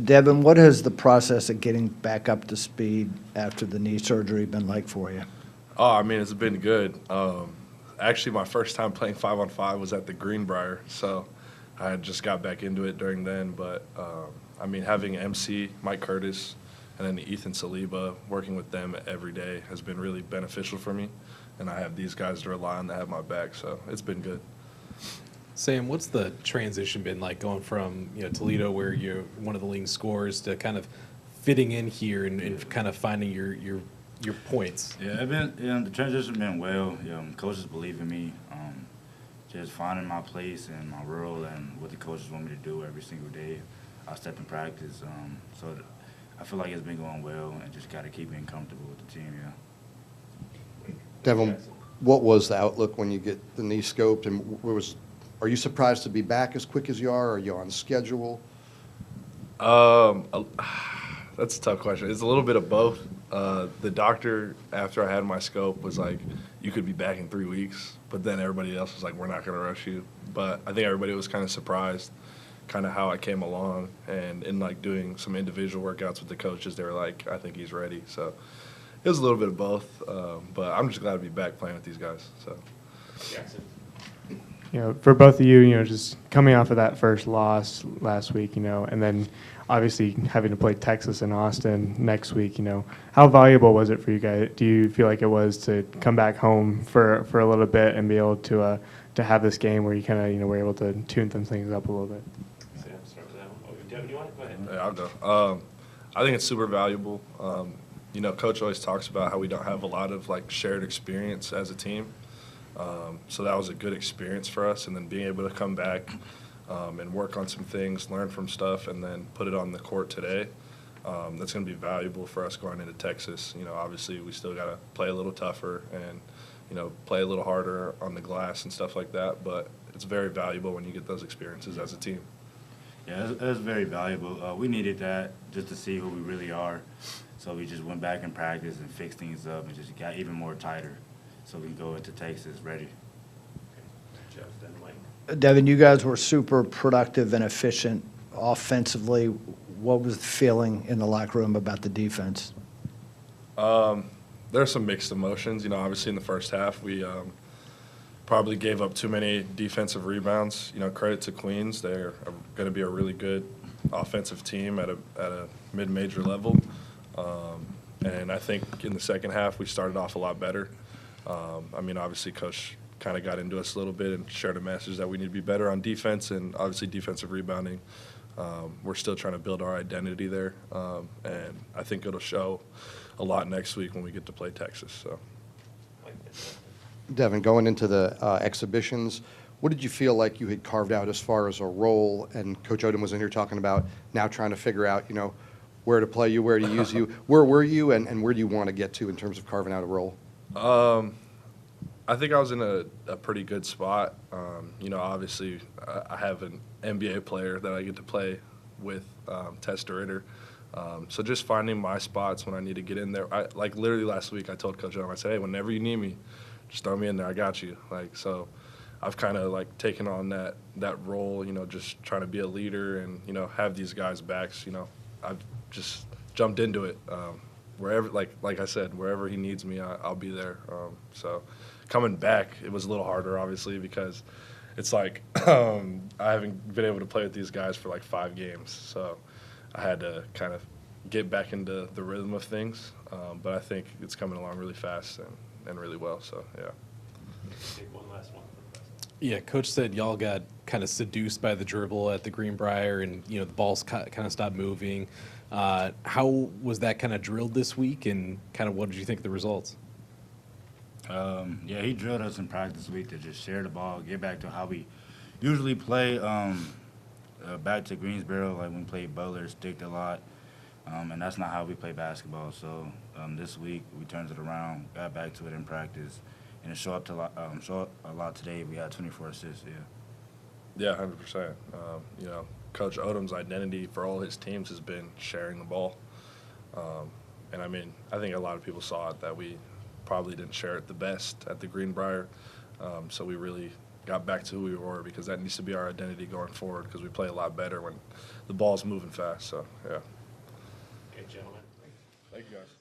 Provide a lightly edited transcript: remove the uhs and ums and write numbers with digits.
Devin, what has the process of getting back up to speed after the knee surgery been like for you? Oh, I mean, it's been good. Actually, my first time playing 5-on-5 was at the Greenbrier, so I had just got back into it during then. But, I mean, having MC, Mike Curtis, and then Ethan Saliba, working with them every day has been really beneficial for me. And I have these guys to rely on that have my back, so it's been good. Sam, what's the transition been like going from Toledo, where you're one of the leading scorers, to kind of fitting in here and kind of finding your points? Yeah, the transition been well. Coaches believe in me. Just finding my place and my role and what the coaches want me to do every single day. I step in practice. So I feel like it's been going well, and just got to keep being comfortable with the team. Yeah. Devin, what was the outlook when you get the knee scoped, and are you surprised to be back as quick as you are? Are you on schedule? That's a tough question. It's a little bit of both. The doctor, after I had my scope, was like, you could be back in 3 weeks. But then everybody else was like, we're not going to rush you. But I think everybody was kind of surprised kind of how I came along. And in like doing some individual workouts with the coaches, they were like, I think he's ready. So it was a little bit of both. But I'm just glad to be back playing with these guys. So. For both of you, just coming off of that first loss last week, and then obviously having to play Texas and Austin next week, how valuable was it for you guys? Do you feel like it was to come back home for a little bit and be able to have this game where you kind of, were able to tune some things up a little bit? Sam, start with that one. Oh, Devin, you want it? Go ahead. Yeah, I'll go. I think it's super valuable. Coach always talks about how we don't have a lot of like shared experience as a team. So that was a good experience for us, and then being able to come back and work on some things, learn from stuff, and then put it on the court today, that's going to be valuable for us going into Texas. Obviously we still got to play a little tougher and, play a little harder on the glass and stuff like that, but it's very valuable when you get those experiences as a team. Yeah, it was very valuable. We needed that just to see who we really are. So we just went back in practice and fixed things up and just got even more tighter, so we can go into Texas ready. Jeff, then Mike. Devin, you guys were super productive and efficient offensively. What was the feeling in the locker room about the defense? There's some mixed emotions. Obviously in the first half we probably gave up too many defensive rebounds. Credit to Queens. They're going to be a really good offensive team at a mid-major level. And I think in the second half we started off a lot better. Obviously Coach kind of got into us a little bit and shared a message that we need to be better on defense and obviously defensive rebounding. We're still trying to build our identity there, and I think it'll show a lot next week when we get to play Texas. So, Devin, going into the exhibitions, what did you feel like you had carved out as far as a role? And Coach Odom was in here talking about now trying to figure out, where to play you, where to use you. Where were you, and where do you want to get to in terms of carving out a role? I think I was in a pretty good spot. Obviously I have an NBA player that I get to play with, Testa Ritter. So just finding my spots when I need to get in there. Literally last week I told Coach Odom, I said, hey, whenever you need me, just throw me in there. I got you. So I've kind of taken on that role, just trying to be a leader and, have these guys' backs. I've just jumped into it. Wherever, like I said, wherever he needs me, I'll be there. So coming back, it was a little harder, obviously, because it's I haven't been able to play with these guys for 5 games. So I had to kind of get back into the rhythm of things. But I think it's coming along really fast and really well. So, yeah. Take one last one. Yeah, Coach said y'all got kind of seduced by the dribble at the Greenbrier, and the balls kind of stopped moving. How was that kind of drilled this week, and kind of what did you think of the results? He drilled us in practice this week to just share the ball, get back to how we usually play, back to Greensboro, like when we played Butler, sticked a lot, and that's not how we play basketball. So this week we turned it around, got back to it in practice, and it showed up a lot today. We had 24 assists, Yeah, 100%. Coach Odom's identity for all his teams has been sharing the ball. And I think a lot of people saw it that we probably didn't share it the best at the Greenbrier. So we really got back to who we were, because that needs to be our identity going forward, because we play a lot better when the ball's moving fast. So, yeah. Okay, gentlemen. Thank you, guys.